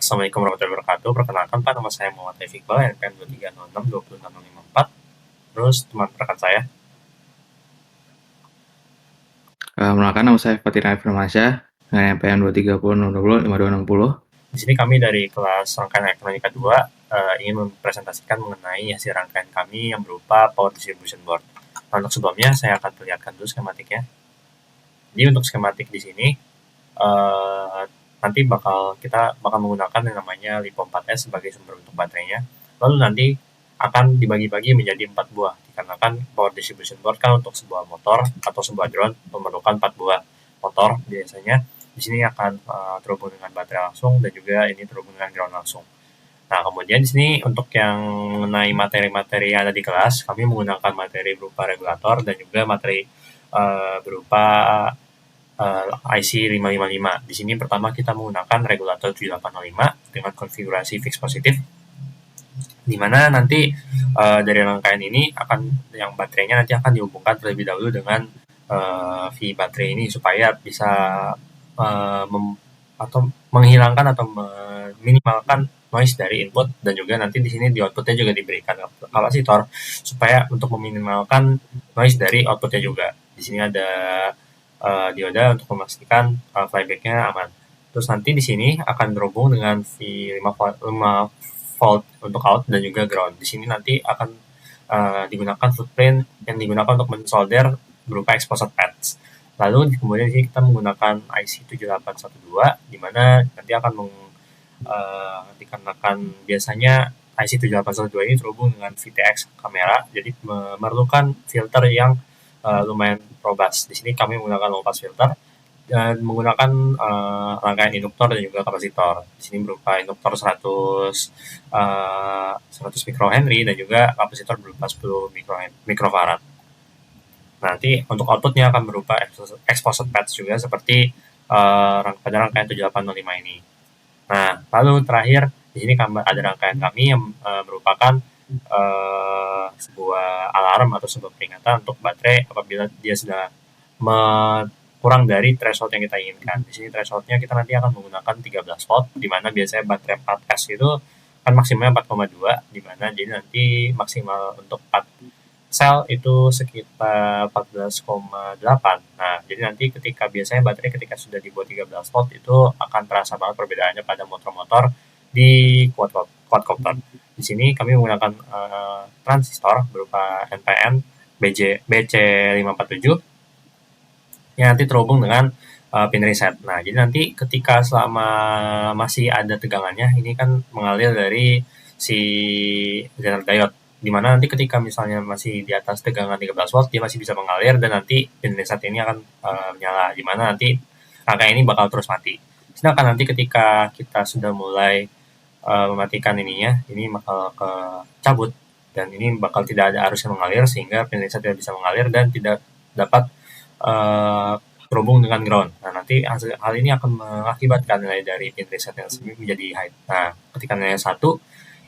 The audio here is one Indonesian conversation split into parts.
Assalamualaikum warahmatullahi wabarakatuh. Perkenalkan Pak, nama saya Muhammad Taufik Iqbal, NPM 2306 Terus teman rekan saya. Perkenalkan, nama saya Fatina Firmansyah dengan NPM 230605260. Di sini kami dari kelas rangkaian elektronika 2 ingin mempresentasikan mengenai hasil rangkaian kami yang berupa power distribution board. Nah, untuk sebelumnya saya akan perlihatkan dulu skematiknya. Jadi untuk skematik di sini eh, nanti kita bakal menggunakan yang namanya LiPo 4S sebagai sumber untuk baterainya. Lalu nanti akan dibagi-bagi menjadi 4 buah, dikarenakan power distribution board kan untuk sebuah motor atau sebuah drone memerlukan 4 buah motor biasanya. Di sini akan terhubung dengan baterai langsung dan juga ini terhubung dengan ground langsung. Nah, kemudian di sini untuk yang mengenai materi-materi yang ada di kelas, kami menggunakan materi berupa regulator dan juga materi berupa IC 555. Di sini pertama kita menggunakan regulator 7805 dengan konfigurasi fix positif, di mana nanti dari rangkaian ini akan yang baterainya nanti akan dihubungkan terlebih dahulu dengan V baterai ini supaya bisa atau menghilangkan atau meminimalkan noise dari input, dan juga nanti di sini di outputnya juga diberikan kapasitor supaya untuk meminimalkan noise dari outputnya juga. Di sini ada dioda untuk memastikan flybacknya aman. Terus nanti di sini akan terhubung dengan V5 volt untuk out dan juga ground. Di sini nanti akan digunakan footprint yang digunakan untuk mensolder berupa exposed pads. Lalu kemudian di sini kita menggunakan IC 7812, di mana nanti akan dikarenakan biasanya IC 7812 ini terhubung dengan VTX kamera, jadi memerlukan filter yang lumayan robust. Di sini kami menggunakan low pass filter dan menggunakan rangkaian induktor dan juga kapasitor. Di sini berupa induktor 100 mikrohenry dan juga kapasitor berupa 10 mikrofarad. Nanti untuk outputnya akan berupa exposed pads juga seperti pada rangkaian 7805 ini. Nah, lalu terakhir di sini ada rangkaian kami yang merupakan sebuah alarm atau sebuah peringatan untuk baterai apabila dia sudah kurang dari threshold yang kita inginkan. Di sini thresholdnya kita nanti akan menggunakan 13 volt, di mana biasanya baterai 4S itu kan maksimalnya 4,2, di mana jadi nanti maksimal untuk 4 sel itu sekitar 14,8. Nah, jadi nanti biasanya baterai ketika sudah dibuat 13 volt itu akan terasa banget perbedaannya pada motor-motor di quadcopter. Di sini kami menggunakan transistor berupa NPN BC547 yang nanti terhubung dengan pin reset. Nah, jadi nanti ketika selama masih ada tegangannya, ini kan mengalir dari si zener diode, dimana nanti ketika misalnya masih di atas tegangan 13 volt, dia masih bisa mengalir dan nanti pin reset ini akan menyala, dimana nanti rangkaian ini bakal terus mati. Sedangkan nanti ketika kita sudah mulai mematikan ininya, ini bakal cabut dan ini bakal tidak ada arus yang mengalir sehingga pin reset tidak bisa mengalir dan tidak dapat terhubung dengan ground. Nah, nanti hal ini akan mengakibatkan nilai dari pin reset yang menjadi high. Nah, ketika nilai 1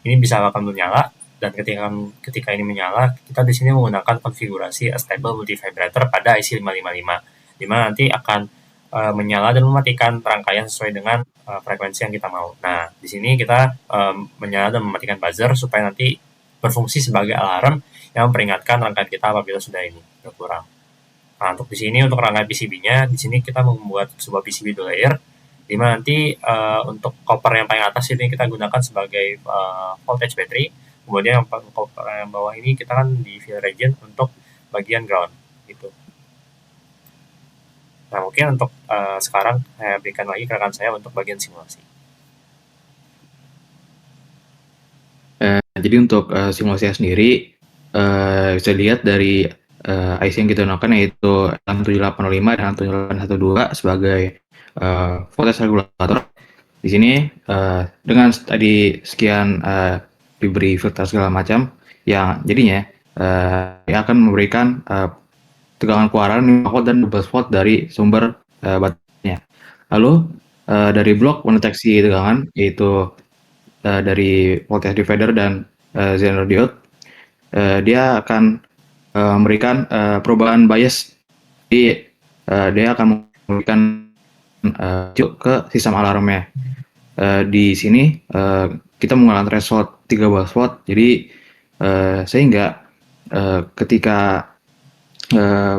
ini bisa akan menyala, dan ketika ini menyala, kita di sini menggunakan konfigurasi stable multi vibrator pada IC 555, di mana nanti akan menyala dan mematikan rangkaian sesuai dengan frekuensi yang kita mau. Nah, di sini kita menyala dan mematikan buzzer supaya nanti berfungsi sebagai alarm yang memperingatkan rangkaian kita apabila sudah ini berkurang. Nah, untuk di sini untuk rangkaian PCB-nya, di sini kita membuat sebuah PCB dual layer, di mana nanti untuk copper yang paling atas ini kita gunakan sebagai voltage battery, kemudian yang copper yang bawah ini kita kan di fill region untuk bagian ground gitu. Nah, mungkin untuk sekarang saya berikan lagi ke rekan saya untuk bagian simulasi. Jadi untuk simulasinya sendiri bisa dilihat dari IC yang kita gunakan, yaitu 7805 dan 7812 sebagai voltage regulator. Di sini dengan tadi sekian diberi filter segala macam, yang jadinya dia akan memberikan tegangan keluaran 5 volt dan 12 volt dari sumber baterainya. Lalu dari blok mendeteksi tegangan, yaitu dari voltage divider dan zener diode, dia akan memberikan perubahan bias. Jadi dia akan memberikan ke sistem alarmnya. di sini kita menggunakan threshold 13 watt. Jadi sehingga ketika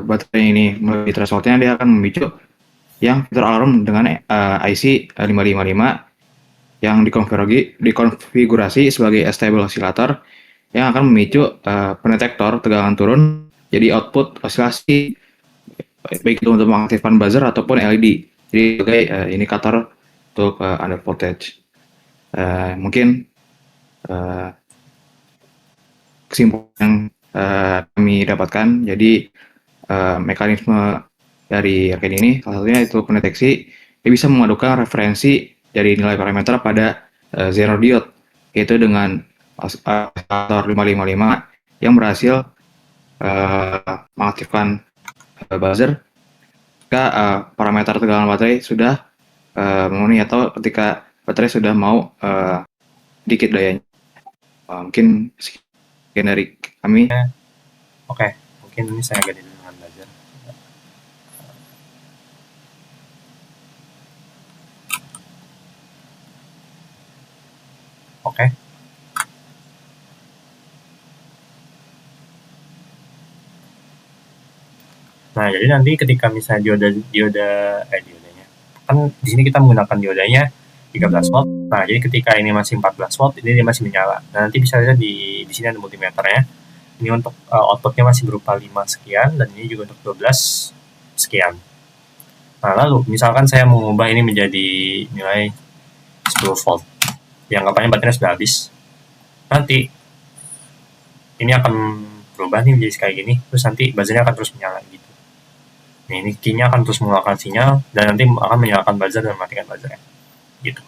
baterai ini melebihi thresholdnya, dia akan memicu yang fitur alarm dengan IC 555 yang dikonfigurasi sebagai stable oscillator yang akan memicu pendetektor tegangan turun. Jadi output oscilasi baik itu untuk mengaktifkan buzzer ataupun LED. Jadi sebagai indikator untuk under voltage. Mungkin kesimpulan yang kami dapatkan, jadi mekanisme dari RKD ini salah satunya itu pendeteksi. Dia bisa memadukan referensi dari nilai parameter pada Zener diode, yaitu dengan oscillator 555 yang berhasil mengaktifkan buzzer ketika parameter tegangan baterai sudah memenuhi atau ketika baterai sudah mau dikit dayanya. Mungkin sekian dari kami. Oke, mungkin ini saya ganti dengan buzzer. Oke. Nah, jadi nanti ketika misalnya diodanya, kan di sini kita menggunakan diodanya 13 watt. Nah, jadi ketika ini masih 14 watt, ini dia masih menyala. Nah, nanti bisa lihat di sini ada multimeternya. Ini untuk outputnya masih berupa 5 sekian, dan ini juga untuk 12 sekian. Nah, lalu misalkan saya mengubah ini menjadi nilai 10 volt. Yang anggapannya baterainya sudah habis. Nanti ini akan berubah nih menjadi kayak gini, terus nanti buzzernya akan terus menyala gitu. Nah, ini key-nya akan terus mengeluarkan sinyal dan nanti akan menyalakan buzzer dan mematikan buzzernya. Gitu.